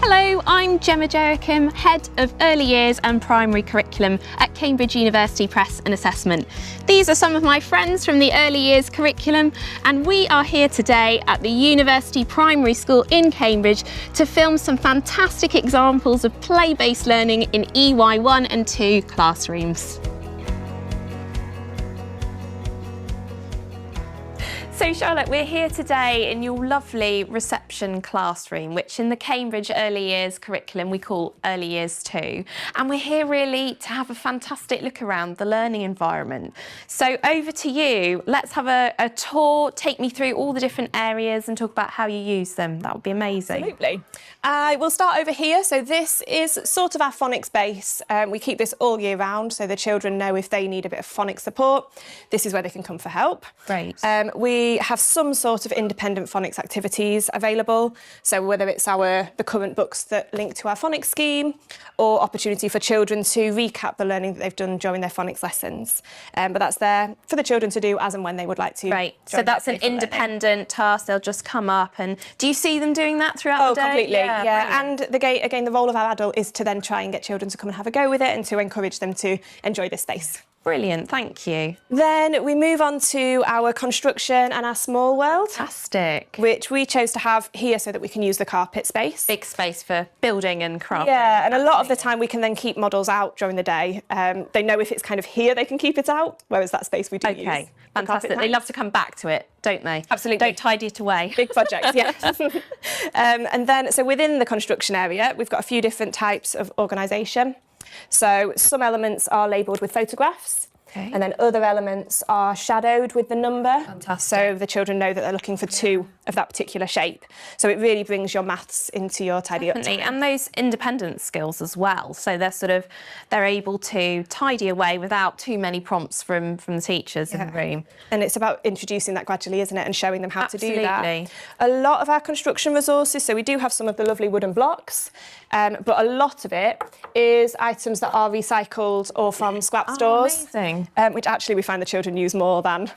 Hello, I'm Gemma Joachim, Head of Early Years and Primary Curriculum at Cambridge University Press and Assessment. These are some of my friends from the Early Years curriculum, and we are here today at the University Primary School in Cambridge to film some fantastic examples of play-based learning in EY1 and 2 classrooms. So Charlotte, we're here today in your lovely reception classroom, which in the Cambridge Early Years curriculum we call Early Years 2. And we're here really to have a fantastic look around the learning environment. So over to you, let's have a tour, take me through all the different areas and talk about how you use them. That would be amazing. Absolutely. We'll start over here. So this is sort of our phonics base. We keep this all year round so the children know if they need a bit of phonics support, this is where they can come for help. Great. We have some sort of independent phonics activities available. So whether it's the current books that link to our phonics scheme or opportunity for children to recap the learning that they've done during their phonics lessons. But that's there for the children to do as and when they would like to. Right, so that's an independent task. They'll just come up and do you see them doing that throughout the day? Oh, completely, yeah. And again, the role of our adult is to then try and get children to come and have a go with it and to encourage them to enjoy this space. Brilliant, thank you. Then we move on to our construction and our small world. Fantastic. Which we chose to have here so that we can use the carpet space. Big space for building and crafting. Yeah, and a lot of the time we can then keep models out during the day. They know if it's kind of here they can keep it out, whereas that space we do use. Okay, fantastic. They love to come back to it, don't they? Absolutely. Don't tidy it away. Big projects, yeah. And then, so within the construction area, we've got a few different types of organisation. So some elements are labelled with photographs. Okay. And then other elements are shadowed with the number. Fantastic. So the children know that they're looking for 2 of that particular shape. So it really brings your maths into your tidy up time. And those independent skills as well. So they're able to tidy away without too many prompts from the teachers in the room. And it's about introducing that gradually, isn't it? And showing them how to do that. A lot of our construction resources, so we do have some of the lovely wooden blocks, but a lot of it is items that are recycled or from scrap stores. Amazing. Which actually we find the children use more than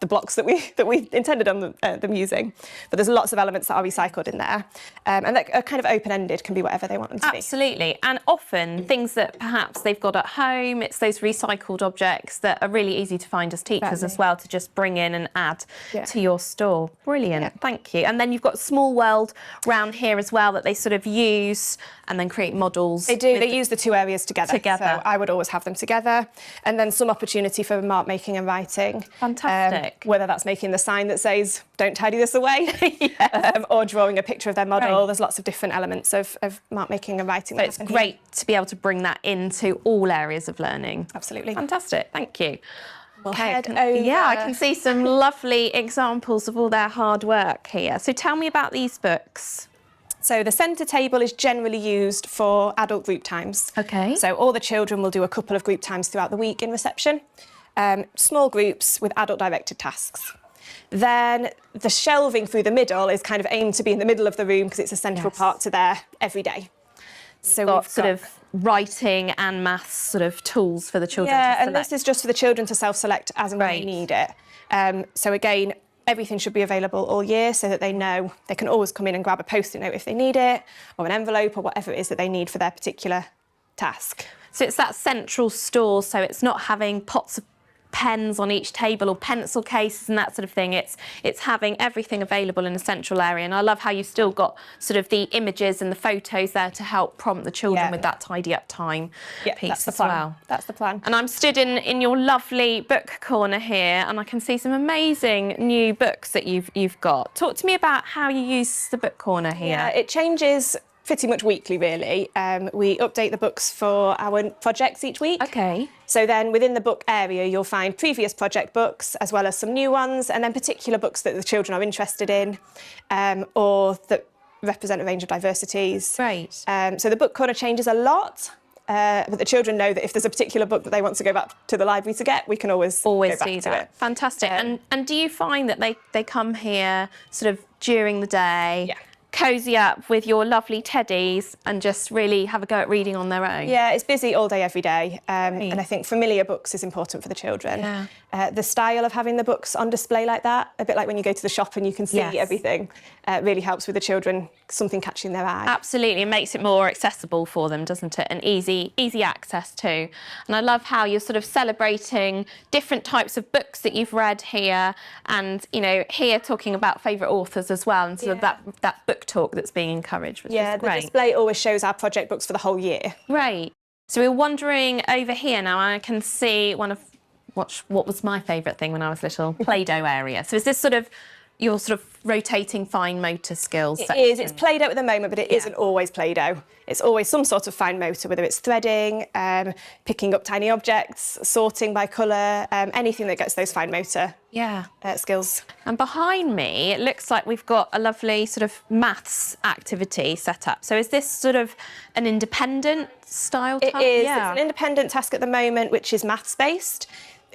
the blocks that we intended on them using. But there's lots of elements that are recycled in there. And that are kind of open-ended, can be whatever they want them to be. Absolutely. And often things that perhaps they've got at home, it's those recycled objects that are really easy to find as teachers as well to just bring in and add to your store. Brilliant. Thank you. And then you've got Small World round here as well that they sort of use and then create models. They do. They use the 2 areas together. So I would always have them together. And then some opportunity for mark making and writing. Fantastic. Whether that's making the sign that says, don't tidy this away, or drawing a picture of their model. Right. There's lots of different elements of mark making and writing. So it's great to be able to bring that into all areas of learning. Absolutely. Fantastic. Thank you. We'll head over. Yeah, I can see some lovely examples of all their hard work here. So tell me about these books. So the centre table is generally used for adult group times. Okay. So all the children will do a couple of group times throughout the week in reception. Small groups with adult directed tasks. Then the shelving through the middle is kind of aimed to be in the middle of the room because it's a central part to their everyday. So we've got sort of writing and maths sort of tools for the children to select. And this is just for the children to self-select as and when they need it. So again, everything should be available all year so that they know they can always come in and grab a post-it note if they need it, or an envelope, or whatever it is that they need for their particular task. So it's that central store, so it's not having pots of pens on each table or pencil cases and that sort of thing. It's having everything available in a central area. And I love how you've still got sort of the images and the photos there to help prompt the children with that tidy up time piece as well. That's the plan. And I'm stood in your lovely book corner here and I can see some amazing new books that you've got. Talk to me about how you use the book corner here. Yeah, it changes pretty much weekly, really. We update the books for our projects each week. Okay. So then within the book area, you'll find previous project books as well as some new ones, and then particular books that the children are interested in or that represent a range of diversities. Right. So the book corner changes a lot. But the children know that if there's a particular book that they want to go back to the library to get, we can always go back do to that. it. Fantastic. And do you find that they come here sort of during the day? Yeah. cozy up with your lovely teddies and just really have a go at reading on their own. Yeah, it's busy all day, every day. And I think familiar books is important for the children. Yeah. The style of having the books on display like that, a bit like when you go to the shop and you can see everything, really helps with the children, something catching their eye. Absolutely, it makes it more accessible for them, doesn't it? And easy access too. And I love how you're sort of celebrating different types of books that you've read here, and here talking about favourite authors as well, and sort of that book talk that's being encouraged, which is great. The display always shows our project books for the whole year. Great. So we're wandering over here now, and I can see one of what was my favourite thing when I was little, Play-Doh area. So is this sort of your sort of rotating fine motor skills section? It is. It's Play-Doh at the moment, but it isn't always Play-Doh. It's always some sort of fine motor, whether it's threading, picking up tiny objects, sorting by colour, anything that gets those fine motor skills. And behind me, it looks like we've got a lovely sort of maths activity set up. So is this sort of an independent style task? It is. Yeah. It's an independent task at the moment, which is maths-based.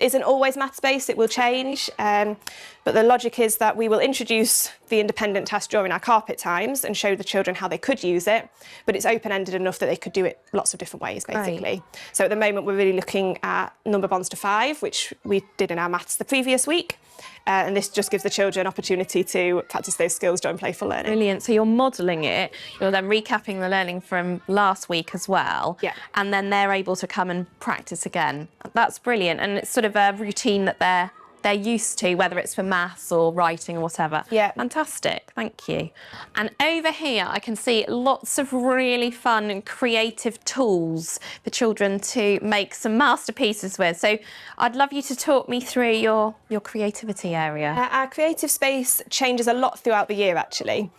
Isn't always maths-based, it will change, but the logic is that we will introduce the independent task during our carpet times and show the children how they could use it, but it's open-ended enough that they could do it lots of different ways, basically. Right. So at the moment we're really looking at number bonds to 5, which we did in our maths the previous week, and this just gives the children opportunity to practice those skills during playful learning. Brilliant. So you're modelling it, you're then recapping the learning from last week as well, and then they're able to come and practice again. That's brilliant, and it's sort of a routine that they're used to, whether it's for maths or writing or whatever. Yeah. Fantastic, thank you. And over here I can see lots of really fun and creative tools for children to make some masterpieces with. So I'd love you to talk me through your creativity area. Our creative space changes a lot throughout the year, actually,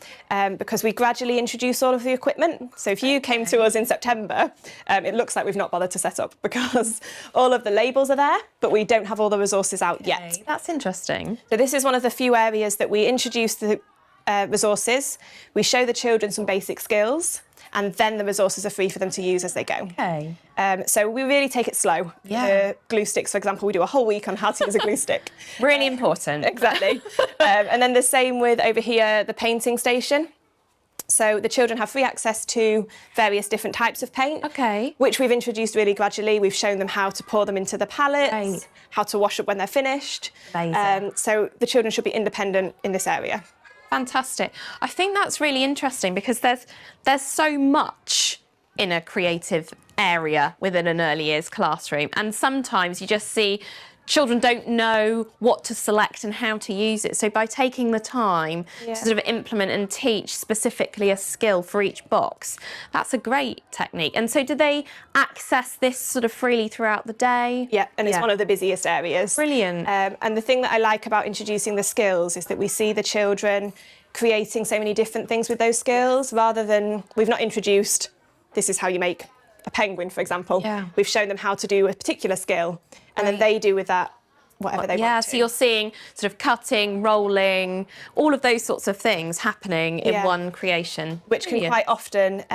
because we gradually introduce all of the equipment. So if you came to us in September, it looks like we've not bothered to set up because all of the labels are there, but we don't have all the resources out yet. That's interesting. So this is one of the few areas that we introduce the resources, we show the children some basic skills, and then the resources are free for them to use as they go. Okay. So we really take it slow. Yeah. Glue sticks, for example, we do a whole week on how to use a glue stick. Really important. Exactly. And then the same with over here, the painting station. So the children have free access to various different types of paint, which we've introduced really gradually. We've shown them how to pour them into the palettes, how to wash up when they're finished. So the children should be independent in this area. Fantastic. I think that's really interesting because there's so much in a creative area within an early years classroom, and sometimes you just see children don't know what to select and how to use it. So by taking the time to sort of implement and teach specifically a skill for each box, that's a great technique. And so do they access this sort of freely throughout the day? Yeah, and it's one of the busiest areas. Brilliant. And the thing that I like about introducing the skills is that we see the children creating so many different things with those skills, rather than we've not introduced, this is how you make a penguin, for example. We've shown them how to do a particular skill, and then they do with that whatever they want to. Yeah, so you're seeing sort of cutting, rolling, all of those sorts of things happening in one creation. Which can quite often,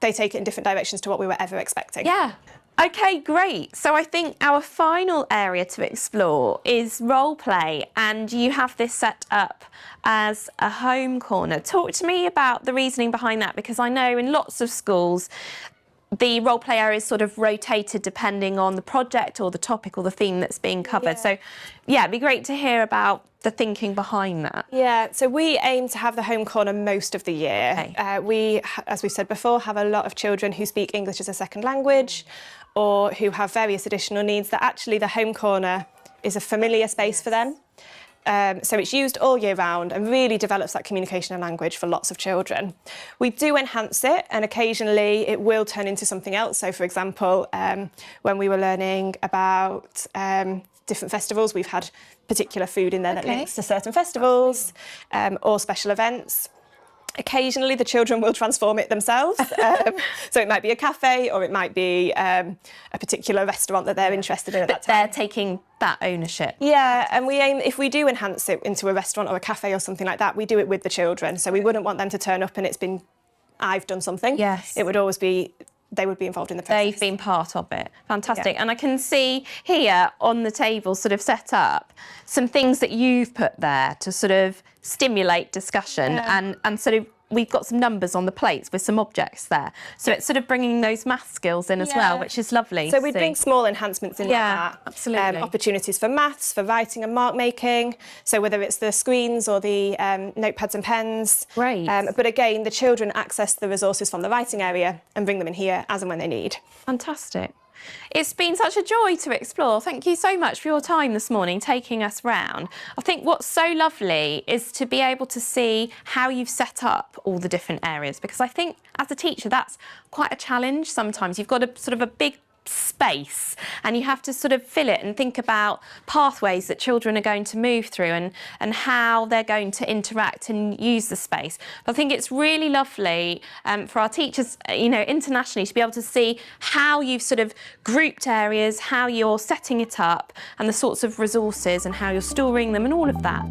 they take it in different directions to what we were ever expecting. Yeah. Okay, great. So I think our final area to explore is role play, and you have this set up as a home corner. Talk to me about the reasoning behind that, because I know in lots of schools the role play area is sort of rotated depending on the project or the topic or the theme that's being covered. So yeah, it'd be great to hear about the thinking behind that. Yeah, so we aim to have the home corner most of the year. We, as we said before, have a lot of children who speak English as a second language or who have various additional needs that actually the home corner is a familiar space for them. So it's used all year round and really develops that communication and language for lots of children. We do enhance it, and occasionally it will turn into something else. So, for example, when we were learning about different festivals, we've had particular food in there that links to certain festivals or special events. Occasionally the children will transform it themselves. So it might be a cafe, or it might be a particular restaurant that they're interested in at that time. They're taking that ownership. Yeah, and we aim, if we do enhance it into a restaurant or a cafe or something like that, we do it with the children. So we wouldn't want them to turn up and it's been, I've done something. Yes. It would always be, they would be involved in the process. They've been part of it. Fantastic. And I can see here on the table sort of set up some things that you've put there to sort of stimulate discussion and sort of we've got some numbers on the plates with some objects there. So it's sort of bringing those math skills in as well, which is lovely. So we bring small enhancements in like that. Absolutely. Opportunities for maths, for writing and mark making. So whether it's the screens or the notepads and pens. Great. But again, the children access the resources from the writing area and bring them in here as and when they need. Fantastic. It's been such a joy to explore. Thank you so much for your time this morning, taking us round. I think what's so lovely is to be able to see how you've set up all the different areas, because I think as a teacher, that's quite a challenge sometimes. You've got a sort of a big space and you have to sort of fill it and think about pathways that children are going to move through and how they're going to interact and use the space. But I think it's really lovely for our teachers, you know, internationally, to be able to see how you've sort of grouped areas, how you're setting it up and the sorts of resources and how you're storing them and all of that.